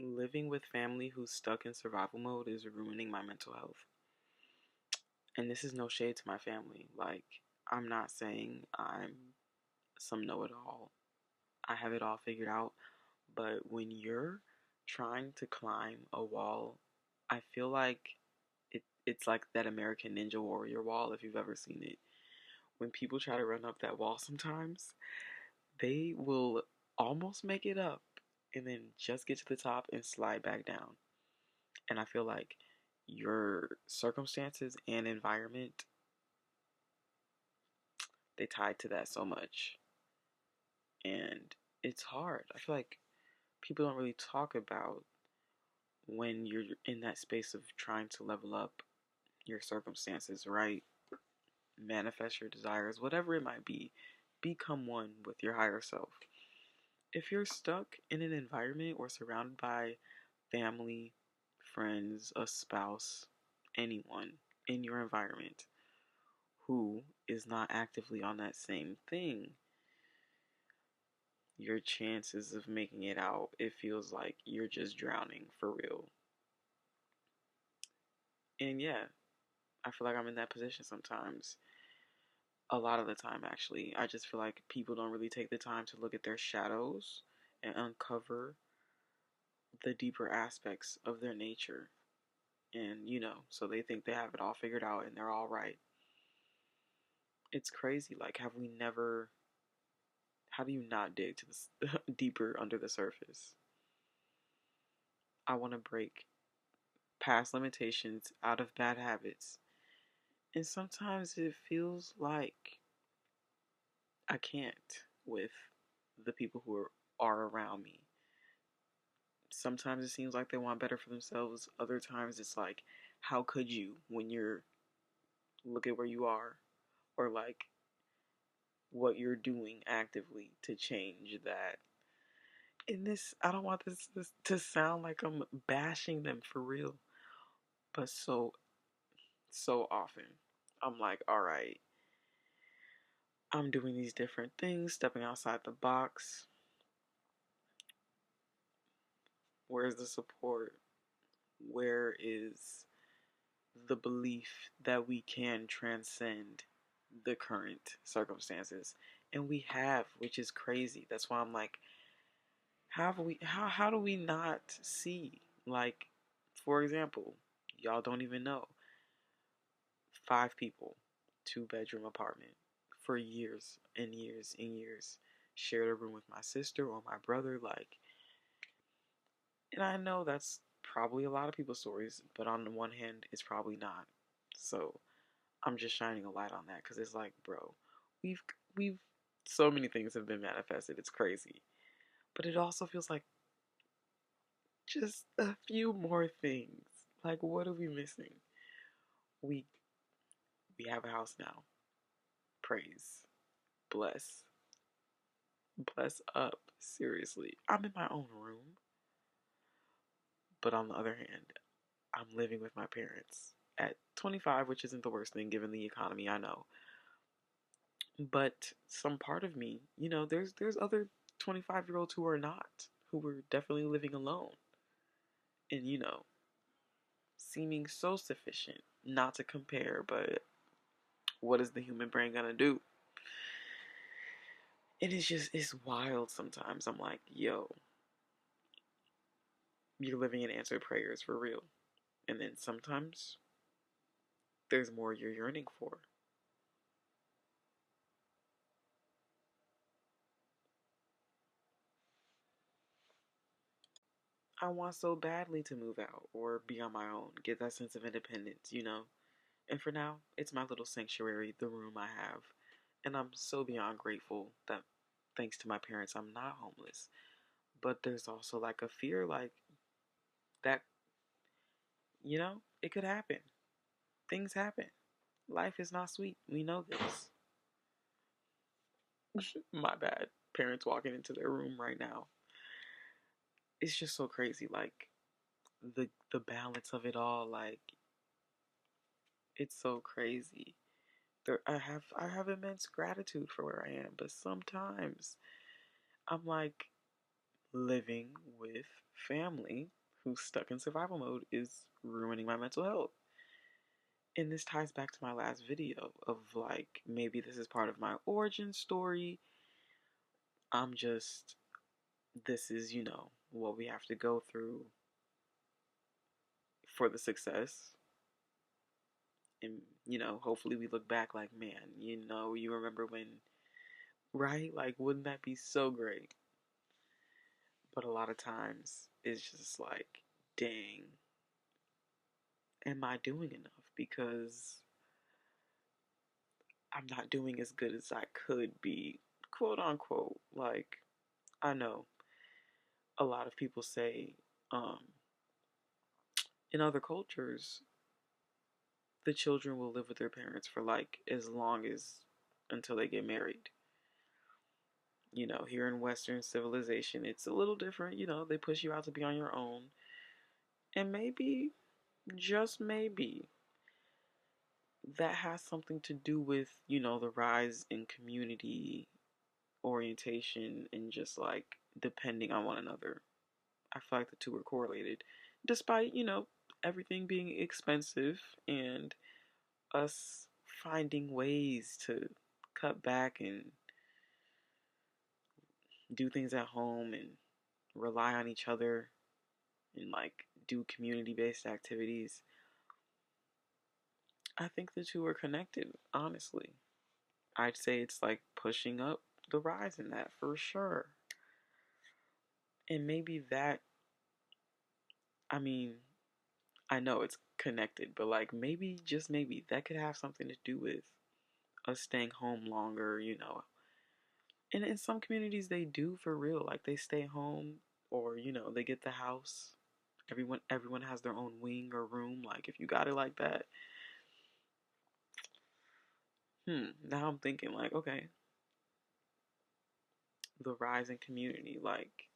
living with family who's stuck in survival mode is ruining my mental health. And this is no shade to my family. Like, I'm not saying I'm some know it all. I have it all figured out. But when you're trying to climb a wall, I feel like it's like that American Ninja Warrior wall, if you've ever seen it. When people try to run up that wall sometimes, they will almost make it up and then just get to the top and slide back down. And I feel like your circumstances and environment, they tied to that so much. And it's hard. I feel like people don't really talk about when you're in that space of trying to level up your circumstances, right? Manifest your desires, whatever it might be. Become one with your higher self. If you're stuck in an environment or surrounded by family, friends, a spouse, anyone in your environment who is not actively on that same thing, your chances of making it out, it feels like you're just drowning for real. And yeah, I feel like I'm in that position sometimes. A lot of the time, actually. I just feel like people don't really take the time to look at their shadows and uncover the deeper aspects of their nature. And, so they think they have it all figured out and they're all right. It's crazy. Like, have we never. How do you not dig to this deeper under the surface? I want to break past limitations out of bad habits. And sometimes it feels like I can't with the people who are around me. Sometimes it seems like they want better for themselves. Other times it's like, how could you when you're look at where you are, or like what you're doing actively to change that. In this, I don't want this to sound like I'm bashing them for real, but so often I'm like, all right, I'm doing these different things, stepping outside the box. Where's the support? Where is the belief that we can transcend the current circumstances? And we have, which is crazy. That's why I'm like, how do we not see? Like, for example, y'all don't even know. 5 people, 2-bedroom apartment for years and years and years. Shared a room with my sister or my brother, like, and I know that's probably a lot of people's stories, but on the one hand, it's probably not. So I'm just shining a light on that because it's like, bro, we've we've so many things have been manifested. It's crazy, but it also feels like just a few more things. Like, what are we missing? We we have a house now. Praise, bless, bless up. Seriously, I'm in my own room, but on the other hand, I'm living with my parents at 25, which isn't the worst thing given the economy. I know, but some part of me, there's other 25-year-olds who are not, who were definitely living alone, and seeming so sufficient. Not to compare, but what is the human brain gonna do? And it's wild sometimes. I'm like, yo, you're living in answered prayers for real. And then sometimes there's more you're yearning for. I want so badly to move out or be on my own, get that sense of independence. And for now, it's my little sanctuary, the room I have. And I'm so beyond grateful that thanks to my parents, I'm not homeless. But there's also like a fear like that, it could happen. Things happen. Life is not sweet. We know this. My bad. Parents walking into their room right now. It's just so crazy. Like the balance of it all. Like it's so crazy. I have immense gratitude for where I am, but sometimes I'm like, living with family who's stuck in survival mode is ruining my mental health. And this ties back to my last video of like, maybe this is part of my origin story. I'm just, this is, what we have to go through for the success. And, hopefully we look back like, man, you remember when, right? Like, wouldn't that be so great? But a lot of times it's just like, dang, am I doing enough? Because I'm not doing as good as I could be, quote unquote. Like, I know a lot of people say, um, in other cultures, the children will live with their parents for like as long as until they get married. Here in Western civilization, it's a little different. They push you out to be on your own. And maybe, just maybe, that has something to do with, the rise in community orientation and just like depending on one another. I feel like the two are correlated, despite, everything being expensive and us finding ways to cut back and do things at home and rely on each other and like do community based activities. I think the two are connected, honestly. I'd say it's like pushing up the rise in that for sure. And maybe that, I mean, I know it's connected, but like maybe, just maybe, that could have something to do with us staying home longer. And in some communities, they do for real. Like they stay home or, they get the house. Everyone has their own wing or room. Like if you got it like that. Now I'm thinking like, okay, the rise in community, like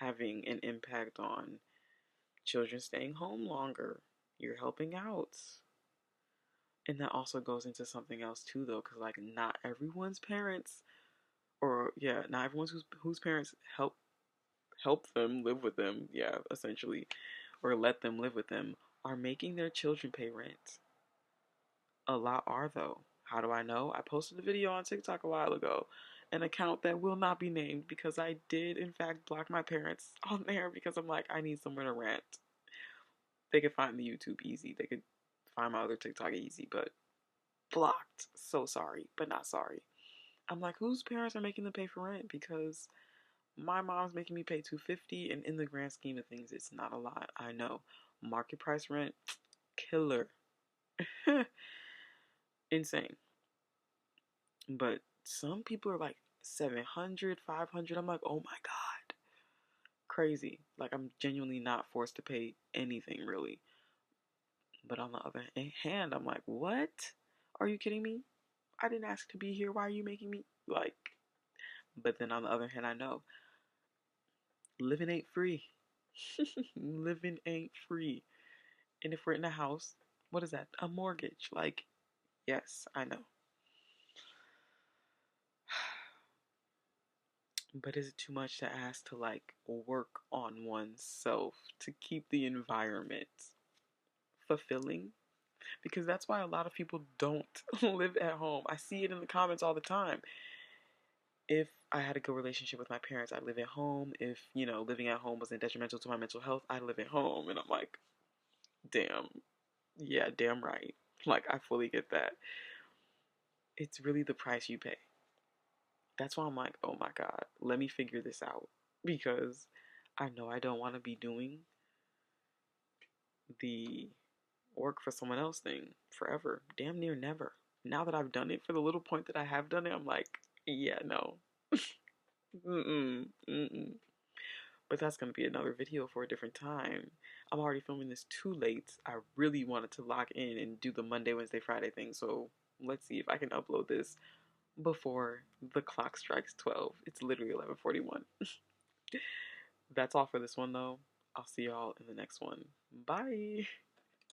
having an impact on children staying home longer. You're helping out. And that also goes into something else too, though, because like not everyone's parents, or yeah, not everyone's whose parents help them live with them, yeah, essentially, or let them live with them, are making their children pay rent. A lot are though. How do I know? I posted a video on TikTok a while ago, an account that will not be named because I did in fact block my parents on there because I'm like, I need somewhere to rant. They could find the YouTube easy. They could find my other TikTok easy, but blocked. So sorry, but not sorry. I'm like, whose parents are making them pay for rent? Because my mom's making me pay $250, and in the grand scheme of things, it's not a lot. I know. Market price rent, killer. Insane. But some people are like 700, 500. I'm like, oh my God. Crazy. Like, I'm genuinely not forced to pay anything, really. But on the other hand, I'm like, what? Are you kidding me? I didn't ask to be here. Why are you making me? Like, but then on the other hand, I know living ain't free. Living ain't free. And if we're in a house, what is that? A mortgage. Like, yes, I know. But is it too much to ask to like work on oneself to keep the environment fulfilling? Because that's why a lot of people don't live at home. I see it in the comments all the time. If I had a good relationship with my parents, I'd live at home. If, living at home wasn't detrimental to my mental health, I'd live at home. And I'm like, damn. Yeah, damn right. Like, I fully get that. It's really the price you pay. That's why I'm like, oh my God, let me figure this out. Because I know I don't want to be doing the work for someone else thing forever. Damn near never. Now that I've done it for the little point that I have done it, I'm like, yeah, no. Mm-mm. Mm-mm. But that's going to be another video for a different time. I'm already filming this too late. I really wanted to lock in and do the Monday, Wednesday, Friday thing. So let's see if I can upload this before the clock strikes 12. It's literally 11:41. That's all for this one, though. I'll see y'all in the next one. Bye.